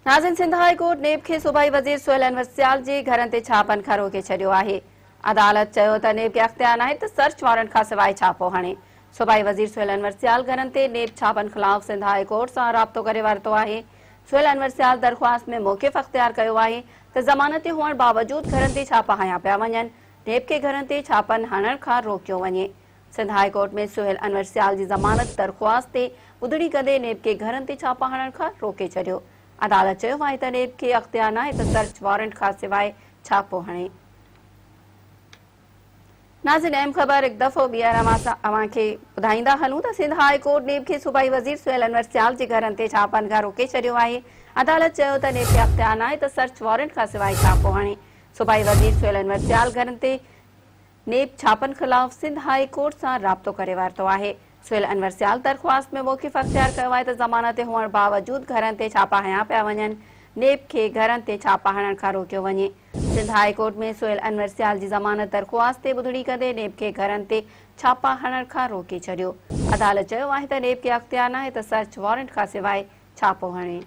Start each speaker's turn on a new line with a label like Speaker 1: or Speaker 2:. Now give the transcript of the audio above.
Speaker 1: नाज़िन Sindh high court नेब के सूबाई वज़ीर सुहेल अनवर सियाल जे घरनि ते छापनि खां रोके छॾियो आहे। अदालत चयो त नेब खे अख़्तियार नाहे त सर्च वारंट खां सवाइ छापो हणे। सूबाई वज़ीर सुहेल अनवर सियाल घरनि ते नेब छापनि ख़िलाफ़ सिंध हाई कोर्ट सां राब्तो करे वरितो आहे। सुहेल अनवर सियाल दरख़्वास्त में मौक़िफ़ अख़्तियार कयो आहे त ज़मानत हुअण बावजूदि घरनि ते छापा हया पिया वञनि। नेब खे घरनि ते छापनि हणण खां रोकियो वञे। सिंध हाई कोर्ट में सुहेल अनवर सियाल जी ज़मानत दरख़्वास्त ते ॿुधणी कंदे नेब खे घरनि ते छापा हणण खां रोके छॾियो। अदालत चयो आहे त नेब खे अख़्तियार नाहे त सर्च वारंट खां सवाइ छापो हणे। नाज़िन अहम ख़बर हिकु दफ़ो ॿीहर अव्हांखे ॿुधाईंदा हलूं त सिंध हाई कोर्ट नेब खे सूबाई वज़ीर सुहेल अनवर सियाल जे घरनि ते छापनि खां रोके छॾियो आहे। अदालत चयो त नेब खे अख़्तियार नाहे त सर्च वारंट खां सवाइ छापो हणे। सूबाई वज़ीर सुहेल अनवर सियाल घरनि ते नेब छापनि ख़िलाफ़ सिंध हाई कोर्ट सां राब्तो करे वरितो आहे। सुहेल अनवर सियाल दरख़्वास्त में मौक़िफ़ अख़्तियार कयो आहे त ज़मानत हुअण बावजूदि घरनि ते छापा हया पिया वञनि। नेब खे घरनि ते छापा हणण खां रोकियो वञे। सिंध हाई कोर्ट में सुहेल अनवर सियाल जी ज़मानत दरख़्वास्त ते ॿुधणी कंदे नेब खे घरनि ते छापा हणण खां रोके छॾियो। अदालत चयो आहे त नेब खे अख़्तियार नाहे त सर्च वारंट खां सवाइ छापो हणे।